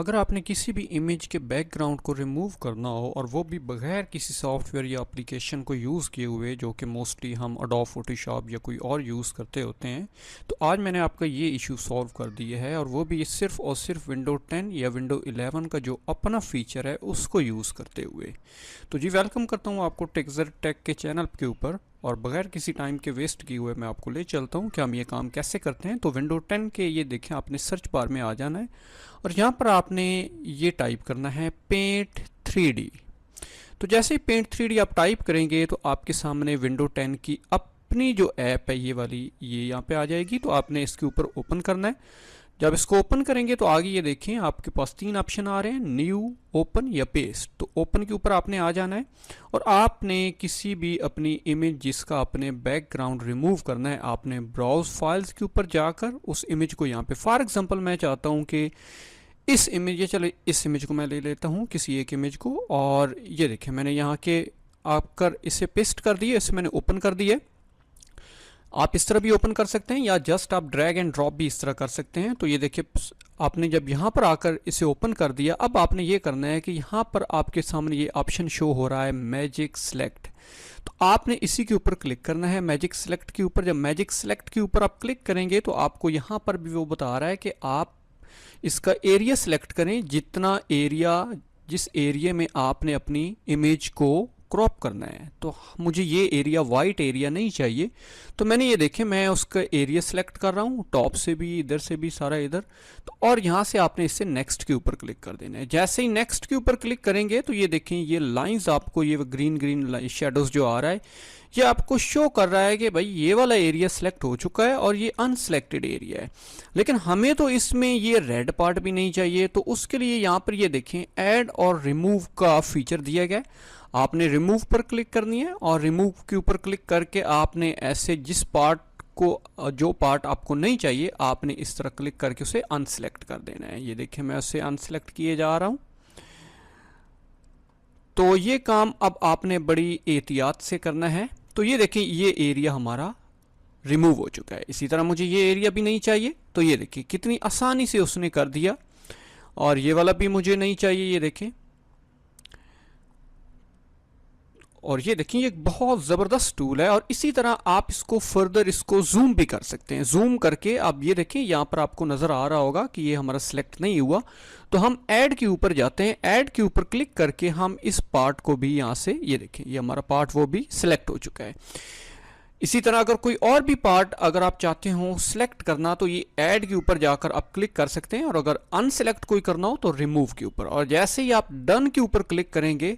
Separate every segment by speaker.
Speaker 1: अगर आपने किसी भी इमेज के बैकग्राउंड को रिमूव करना हो और वो भी बगैर किसी सॉफ्टवेयर या एप्लीकेशन को यूज़ किए हुए, जो कि मोस्टली हम अडोब फोटोशॉप या कोई और यूज़ करते होते हैं, तो आज मैंने आपका ये इशू सॉल्व कर दिया है। और वो भी सिर्फ और सिर्फ विंडो 10 या विंडो 11 का जो अपना फीचर है उसको यूज़ करते हुए। तो जी वेलकम करता हूँ आपको टेक्सर टेक के चैनल के ऊपर, और बगैर किसी टाइम के वेस्ट किए हुए मैं आपको ले चलता हूँ कि हम ये काम कैसे करते हैं। तो विंडो 10 के ये देखें, आपने सर्च बार में आ जाना है और यहाँ पर आपने ये टाइप करना है पेंट 3D। तो जैसे ही पेंट 3D आप टाइप करेंगे तो आपके सामने विंडो 10 की अपनी जो ऐप है ये वाली, ये यहाँ पे आ जाएगी। तो आपने इसके ऊपर ओपन करना है। जब इसको ओपन करेंगे तो आगे ये देखें आपके पास तीन ऑप्शन आ रहे हैं, न्यू, ओपन या पेस्ट। तो ओपन के ऊपर आपने आ जाना है और आपने किसी भी अपनी इमेज जिसका आपने बैकग्राउंड रिमूव करना है, आपने ब्राउज फाइल्स के ऊपर जाकर उस इमेज को यहाँ पे, फॉर एग्जांपल मैं चाहता हूँ कि इस इमेज, ये चले इस इमेज को मैं ले लेता हूँ, किसी एक इमेज को, और ये देखें मैंने यहाँ के आकर इसे पेस्ट कर दिए, इसे मैंने ओपन कर दिया। आप इस तरह भी ओपन कर सकते हैं या जस्ट आप ड्रैग एंड ड्रॉप भी इस तरह कर सकते हैं। तो ये देखिए आपने जब यहाँ पर आकर इसे ओपन कर दिया, अब आपने ये करना है कि यहाँ पर आपके सामने ये ऑप्शन शो हो रहा है मैजिक सेलेक्ट। तो आपने इसी के ऊपर क्लिक करना है, मैजिक सेलेक्ट के ऊपर। जब मैजिक सेलेक्ट के ऊपर आप क्लिक करेंगे तो आपको यहाँ पर भी वो बता रहा है कि आप इसका एरिया सेलेक्ट करें, जितना एरिया, जिस एरिया में आपने अपनी इमेज को क्रॉप करना है। तो मुझे ये एरिया वाइट एरिया नहीं चाहिए, तो मैंने ये देखें मैं उसका एरिया सेलेक्ट कर रहा हूँ, टॉप से भी, इधर से भी, सारा इधर। तो और यहाँ से आपने इससे नेक्स्ट के ऊपर क्लिक कर देना है। जैसे ही नेक्स्ट के ऊपर क्लिक करेंगे तो ये देखें ये लाइंस आपको, ये ग्रीन ग्रीन शेडोज जो आ रहा है, ये आपको शो कर रहा है कि भाई ये वाला एरिया सेलेक्ट हो चुका है और ये अनसेलेक्टेड एरिया है। लेकिन हमें तो इसमें ये रेड पार्ट भी नहीं चाहिए, तो उसके लिए यहाँ पर ये देखें ऐड और रिमूव का फीचर दिया गया है। आपने रिमूव पर क्लिक करनी है और रिमूव के ऊपर क्लिक करके आपने ऐसे जिस पार्ट को, जो पार्ट आपको नहीं चाहिए, आपने इस तरह क्लिक करके उसे अनसेलेक्ट कर देना है। ये देखिए मैं उसे अनसेलेक्ट किए जा रहा हूँ। तो ये काम अब आपने बड़ी एहतियात से करना है। तो ये देखिए ये एरिया हमारा रिमूव हो चुका है। इसी तरह मुझे ये एरिया भी नहीं चाहिए, तो ये देखिए कितनी आसानी से उसने कर दिया। और ये वाला भी मुझे नहीं चाहिए, ये देखें। और ये देखिए एक बहुत ज़बरदस्त टूल है। और इसी तरह आप इसको फर्दर इसको जूम भी कर सकते हैं। जूम करके अब ये देखें यहाँ पर आपको नज़र आ रहा होगा कि ये हमारा सिलेक्ट नहीं हुआ। तो हम ऐड के ऊपर जाते हैं, ऐड के ऊपर क्लिक करके हम इस पार्ट को भी यहाँ से, ये देखें ये हमारा पार्ट वो भी सिलेक्ट हो चुका है। इसी तरह अगर कोई और भी पार्ट अगर आप चाहते हो सिलेक्ट करना, तो ये ऐड के ऊपर जाकर आप क्लिक कर सकते हैं। और अगर अनसेलेक्ट कोई करना हो तो रिमूव के ऊपर। और जैसे ही आप डन के ऊपर क्लिक करेंगे,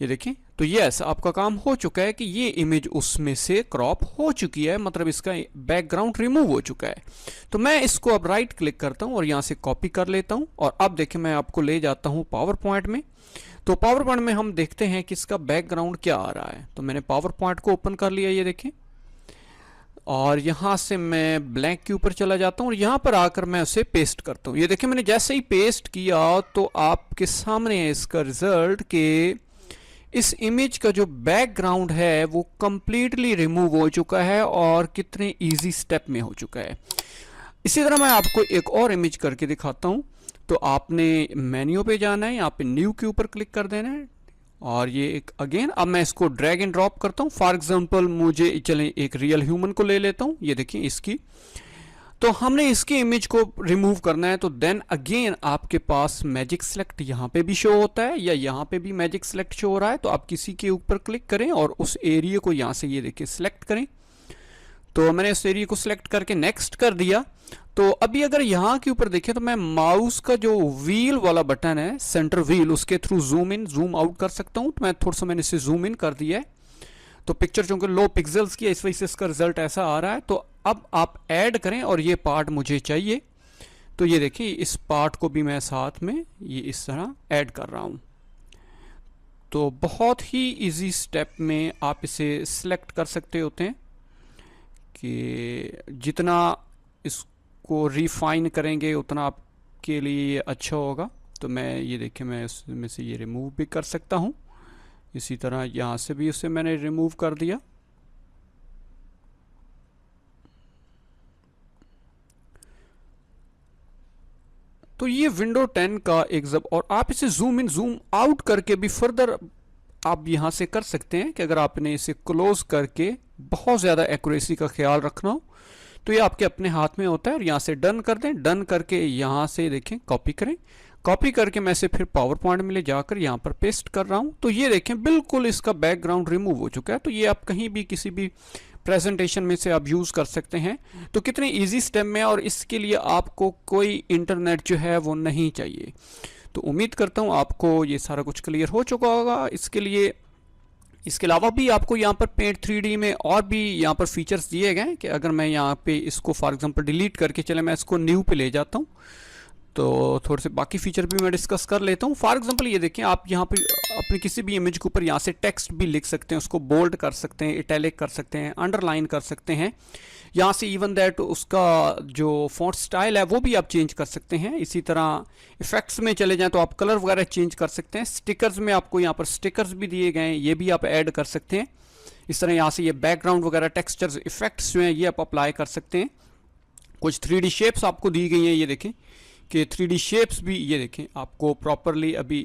Speaker 1: ये देखें, तो यस आपका काम हो चुका है कि ये इमेज उसमें से क्रॉप हो चुकी है, मतलब इसका बैकग्राउंड रिमूव हो चुका है। तो मैं इसको अब राइट क्लिक करता हूं और यहां से कॉपी कर लेता हूं। और अब देखें मैं आपको ले जाता हूं पावर पॉइंट में। तो पावर पॉइंट में हम देखते हैं कि इसका बैकग्राउंड क्या आ रहा है। तो मैंने पावर पॉइंट को ओपन कर लिया, ये देखें। और यहाँ से मैं ब्लैंक के ऊपर चला जाता हूँ और यहाँ पर आकर मैं उसे पेस्ट करता हूँ। ये देखिए मैंने जैसे ही पेस्ट किया तो आपके सामने है इसका रिजल्ट के इस इमेज का जो बैकग्राउंड है वो कंप्लीटली रिमूव हो चुका है और कितने इजी स्टेप में हो चुका है। इसी तरह मैं आपको एक और इमेज करके दिखाता हूँ। तो आपने मेन्यू पे जाना है, यहाँ पे न्यू के ऊपर क्लिक कर देना है। और ये एक अगेन अब मैं इसको ड्रैग एंड ड्रॉप करता हूँ। फॉर एग्जांपल मुझे चलें एक रियल ह्यूमन को ले लेता हूँ, ये देखिए इसकी। तो हमने इसकी इमेज को रिमूव करना है, तो देन अगेन आपके पास मैजिक सेलेक्ट यहाँ पे भी शो होता है या यहाँ पे भी मैजिक सेलेक्ट शो हो रहा है। तो आप किसी के ऊपर क्लिक करें और उस एरिया को यहाँ से, ये देखिए, सिलेक्ट करें। तो मैंने इस एरिया को सिलेक्ट करके नेक्स्ट कर दिया। तो अभी अगर यहाँ के ऊपर देखें तो मैं माउस का जो व्हील वाला बटन है, सेंटर व्हील, उसके through zoom in zoom out कर सकता हूँ। तो मैं थोड़ा सा मैंने इसे जूम इन कर दिया है। तो पिक्चर चूंकि लो पिक्सल्स की है, इस वजह से इसका रिजल्ट ऐसा आ रहा है। तो अब आप ऐड करें और ये पार्ट मुझे चाहिए। तो ये देखिए इस पार्ट को भी मैं साथ में ये इस तरह ऐड कर रहा हूँ। तो बहुत ही इजी स्टेप में आप इसे सिलेक्ट कर सकते होते हैं कि जितना इसको रिफाइन करेंगे उतना आपके लिए अच्छा होगा। तो मैं ये देखिए मैं इसमें से ये रिमूव भी कर सकता हूँ। इसी तरह यहाँ से भी उसे मैंने रिमूव कर दिया। तो ये विंडो 10 का एक जब, और आप इसे जूम इन जूम आउट करके भी फर्दर आप यहाँ से कर सकते हैं कि अगर आपने इसे क्लोज करके बहुत ज़्यादा एक्यूरेसी का ख्याल रखना हो तो ये आपके अपने हाथ में होता है। और यहाँ से डन कर दें, डन करके यहाँ से देखें कॉपी करें, कॉपी करके मैं इसे फिर पावर पॉइंट में ले जाकर यहाँ पर पेस्ट कर रहा हूँ। तो ये देखें बिल्कुल इसका बैकग्राउंड रिमूव हो चुका है। तो ये आप कहीं भी किसी भी प्रेजेंटेशन में से आप यूज़ कर सकते हैं। तो कितने इजी स्टेप में, और इसके लिए आपको कोई इंटरनेट जो है वो नहीं चाहिए। तो उम्मीद करता हूँ आपको ये सारा कुछ क्लियर हो चुका होगा। इसके अलावा भी आपको यहाँ पर पेंट 3D में और भी यहाँ पर फीचर्स दिए गए हैं कि अगर मैं यहाँ पे इसको फॉर एग्जांपल डिलीट करके चले मैं इसको न्यू पे ले जाता हूँ तो थोड़े से बाकी फीचर भी मैं डिस्कस कर लेता हूँ। फॉर एग्जांपल ये देखें, आप यहाँ पे अपनी किसी भी इमेज के ऊपर यहाँ से टेक्स्ट भी लिख सकते हैं, उसको बोल्ड कर सकते हैं, इटैलिक कर सकते हैं, अंडरलाइन कर सकते हैं। यहाँ से इवन दैट उसका जो फॉन्ट स्टाइल है वो भी आप चेंज कर सकते हैं। इसी तरह इफेक्ट्स में चले जाएं तो आप कलर वगैरह चेंज कर सकते हैं। स्टिकर्स में आपको यहाँ पर स्टिकर्स भी दिए गए हैं, ये भी आप ऐड कर सकते हैं। इस तरह यहाँ से ये बैकग्राउंड वगैरह टेक्सचर्स इफेक्ट्स जो हैं ये आप अप्लाई कर सकते हैं। कुछ 3D शेप्स आपको दी गई हैं, ये देखें कि 3D शेप्स भी ये देखें आपको प्रॉपरली अभी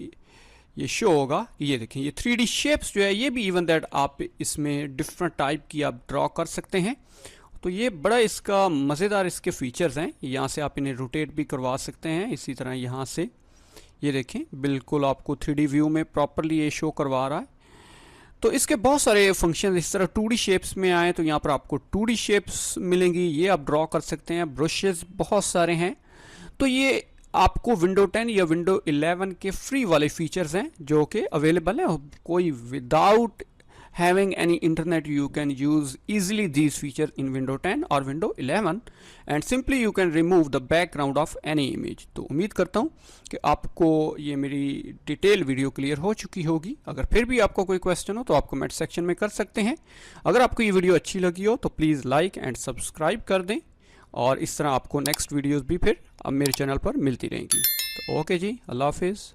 Speaker 1: ये शो होगा। ये देखें ये 3D शेप्स जो है ये भी इवन दैट आप इसमें डिफरेंट टाइप की आप ड्रॉ कर सकते हैं। तो ये बड़ा इसका मज़ेदार इसके फीचर्स हैं। यहाँ से आप इन्हें रोटेट भी करवा सकते हैं। इसी तरह यहाँ से ये देखें बिल्कुल आपको 3D व्यू में प्रॉपरली ये शो करवा रहा है। तो इसके बहुत सारे फंक्शन, इस तरह 2D शेप्स में आए तो यहाँ पर आपको 2D शेप्स मिलेंगी, ये आप ड्रॉ कर सकते हैं। ब्रशेस बहुत सारे हैं। तो ये आपको विंडो 10 या विंडो 11 के फ्री वाले फीचर्स हैं जो कि अवेलेबल है। कोई without having any internet you can use easily these features in window 10 or window 11 and simply you can remove the background of any image। तो उम्मीद करता हूँ कि आपको ये मेरी डिटेल वीडियो क्लियर हो चुकी होगी। अगर फिर भी आपको कोई क्वेश्चन हो तो आप कमेंट सेक्शन में कर सकते हैं। अगर आपको ये वीडियो अच्छी लगी हो तो प्लीज़ लाइक एंड सब्सक्राइब कर दें, और इस तरह आपको नेक्स्ट वीडियोज़ भी फिर अब मेरे चैनल पर मिलती रहेंगी। तो ओके जी, अल्लाह हाफिज़।